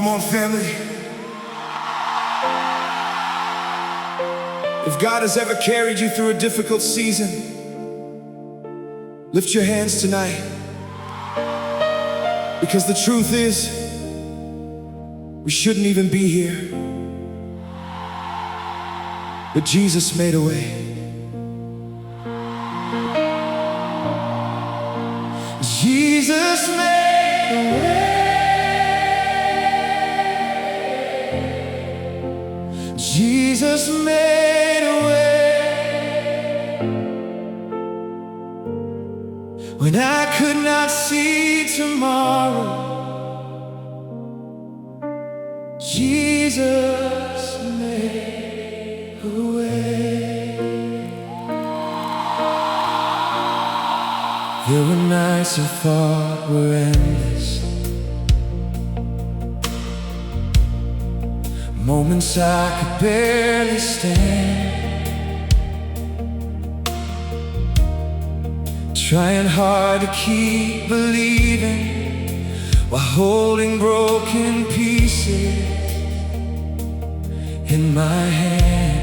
on, family. If God has ever carried you through a difficult season, lift your hands tonight. Because the truth is, we shouldn't even be here. But Jesus made a way. Jesus made a way. Jesus made a way when I could not see tomorrow. Jesus made a way. There were nights I thought were endless, moments I could barely stand, trying hard to keep believing while holding broken pieces in my hands.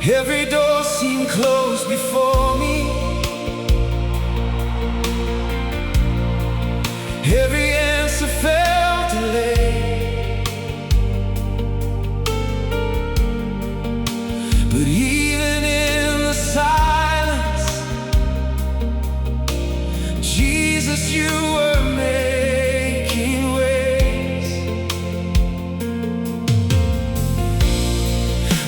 Every door seemed closed before me. Every answer felt delayed. But even in the silence, Jesus, you were making ways.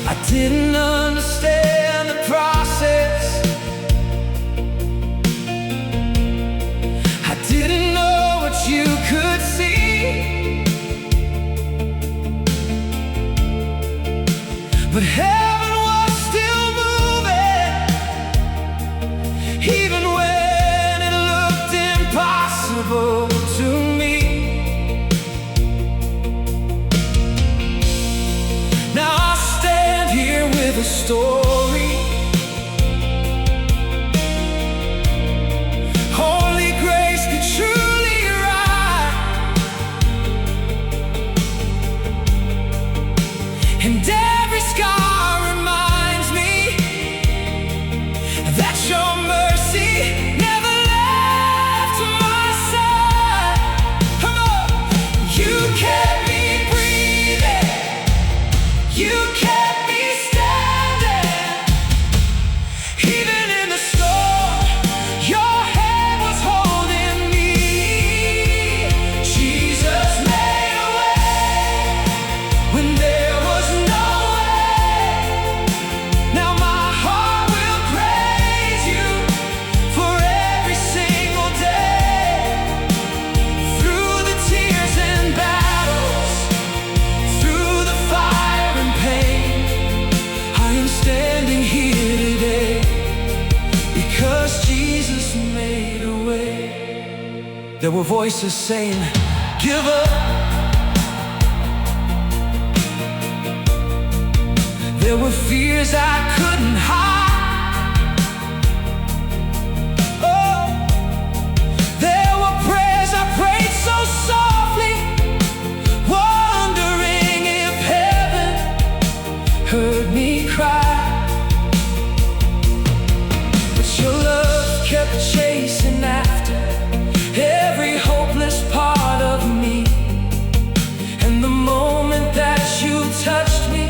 I didn't understand the process. I didn't know what you could see, but heaven was still moving, even when it looked impossible to me. Now I stand here with a story. Only grace could truly right, and every scar reminds me that your mercy never left my side. Come on, you kept me breathing, you kept me standing, even in the storm. Your hand was holding me. Jesus made a way when there was no way. Now my heart will praise you for every single day. Through the tears and battles, through the fire and pain, I am standing here today because Jesus made a way. There were voices saying, give up. There were fears I couldn't hide. Oh, there were prayers I prayed so softly, wondering if heaven heard me cry. But your love kept chasing after every hopeless part of me. And the moment that you touched me,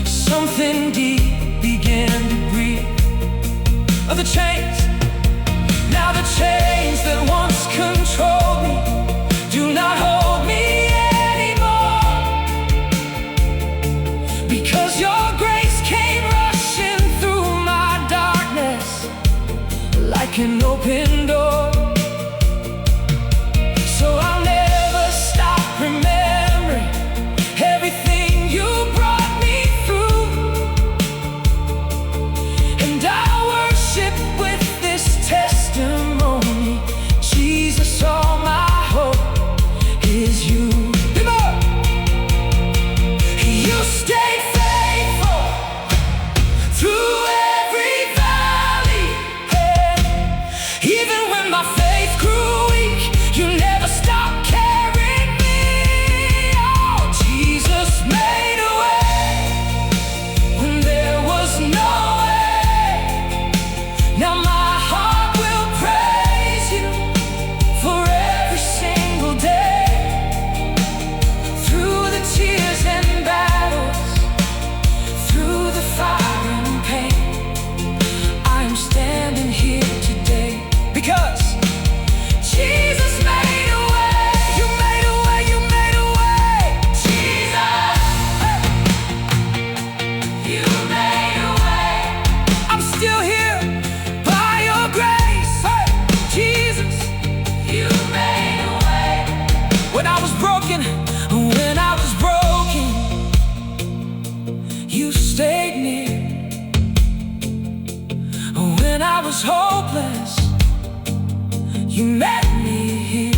something deep began to breathe. Of the chains, now the chains that once controlled me do not hold me anymore, because your grace came rushing through my darkness like an open door. So I'll never stop remembering everything you brought me through, and I worship with this testimony. Jesus, all my hope is you. Come on! You stayed faithful through every valley, even I was hopeless, you met me here.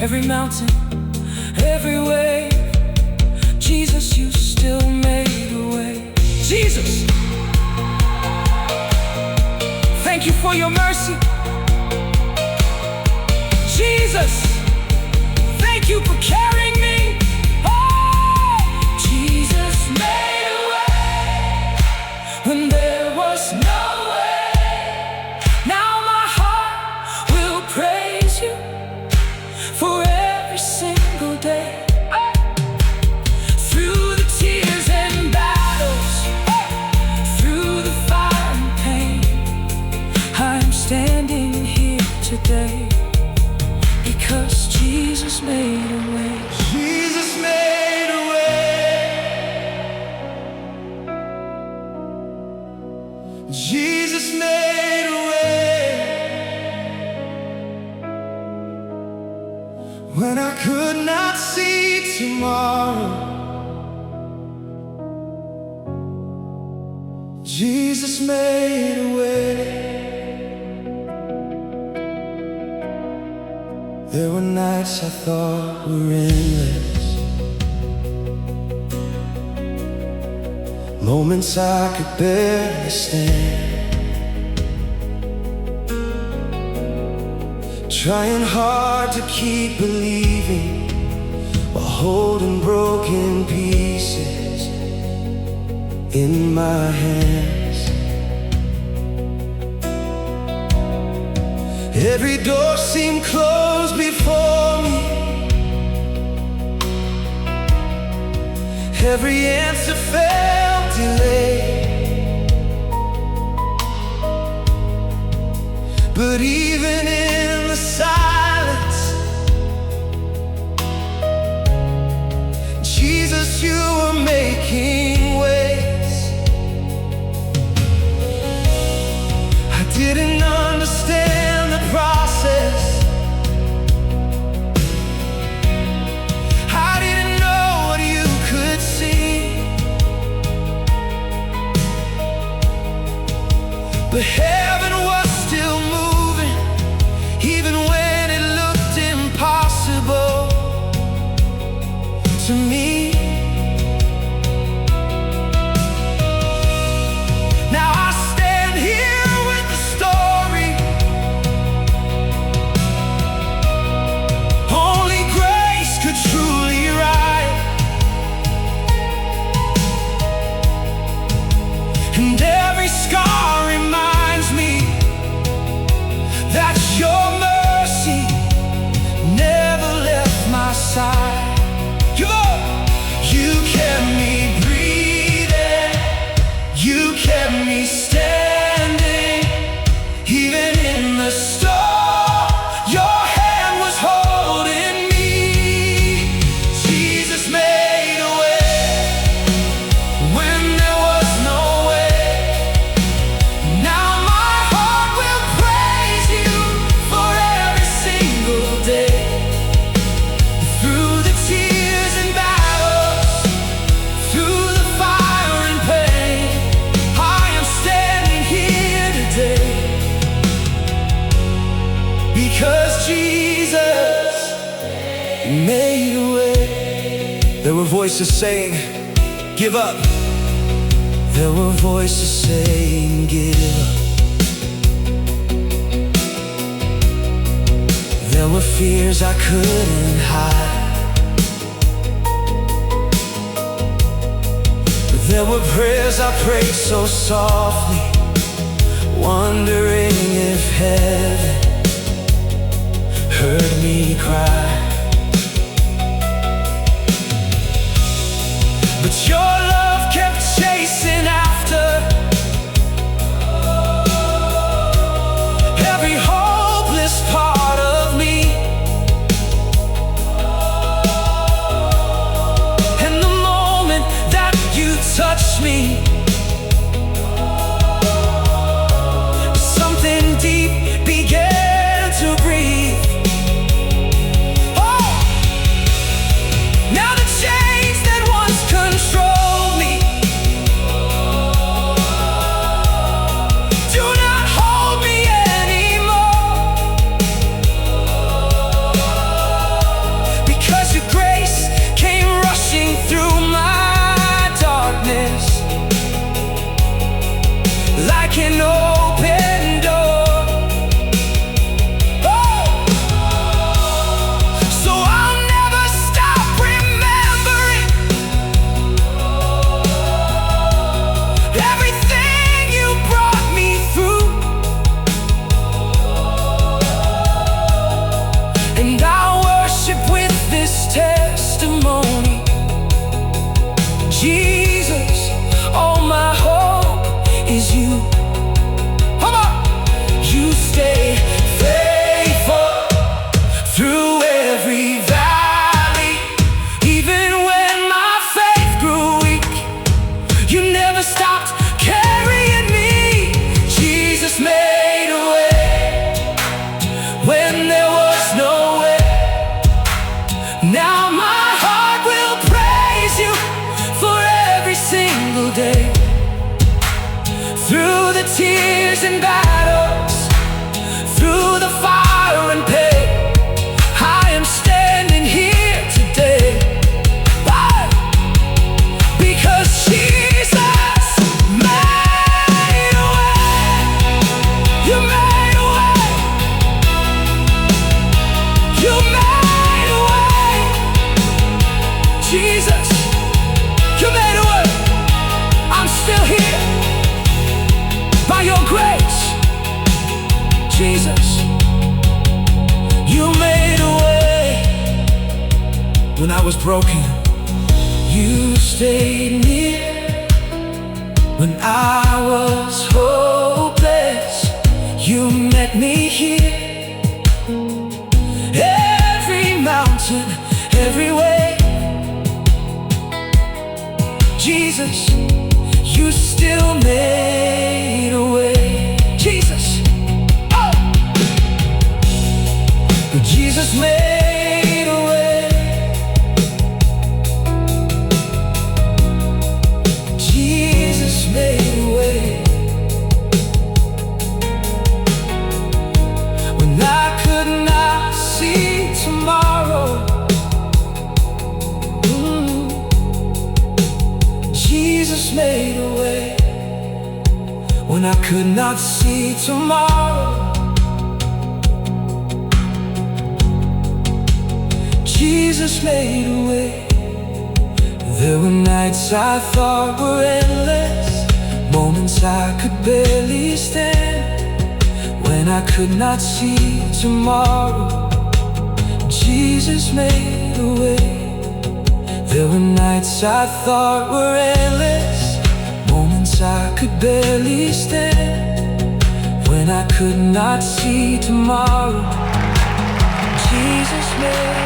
Every mountain, every wave, Jesus, you still made a way. Jesus, thank you for your mercy. Jesus, thank you for carrying me. Oh, Jesus made a way when there was no way. Now my heart will praise you for every single day. Through the tears and battles, through the fire and pain, I'm standing here today because Jesus made a way. Jesus made a way. Jesus made a way. When I could not see tomorrow, Jesus made a way. There were nights I thought were endless, moments I could barely stand, trying hard to keep believing while holding broken pieces in my hands. Every door seemed closed before me, every answer felt delayed. But even in the silence, Jesus, you were making ways. I didn't understand the process, I didn't know what you could see, but heaven was still moving, even when it looked impossible to me. Now I stand here with the story only grace could truly write, and every scar reminds me that your mercy never left my side. You kept me breathing, you kept me standing, even in the storm. Your hand was holding me. Jesus made a way when there was no way. Now my heart will praise you for every single day. Through the tears and battles, through the fire and pain, I am standing here today because Jesus made a way. There were voices saying, give up. There were voices saying, give up. There were fears I couldn't hide, but there were prayers I prayed so softly, wondering if heaven heard me cry. But your love kept chasing after every hopeless part of me, and the moment that you touched me, something deep began to breathe. Oh, now the chains that once controlled me like an open door. Oh! So I'll never stop remembering everything you brought me through. And I'll worship with this testimony. Jesus, all my hope is you. Come on! You stay faithful through every valley. Even when my faith grew weak, you never stopped carrying me. Jesus made a way when there was no way. Now my heart will praise you for every single day. Through the tears and battles, through the fire and pain, I am standing here today. Why? Because Jesus made a way. You made a way. You made a way. Jesus, you made a way. I'm still here by your grace. Jesus, you made a way. When I was broken, you stayed near. When I was hopeless, you met me here. Every mountain, every way, Jesus, you still made a way. Jesus, oh! Jesus made a way. Jesus made a way. When I could not see tomorrow, Jesus made a way. When I could not see tomorrow, Jesus made a way. There were nights I thought were endless, moments I could barely stand. When I could not see tomorrow, Jesus made a way. There were nights I thought were endless, moments I could barely stand. When I could not see tomorrow, Jesus made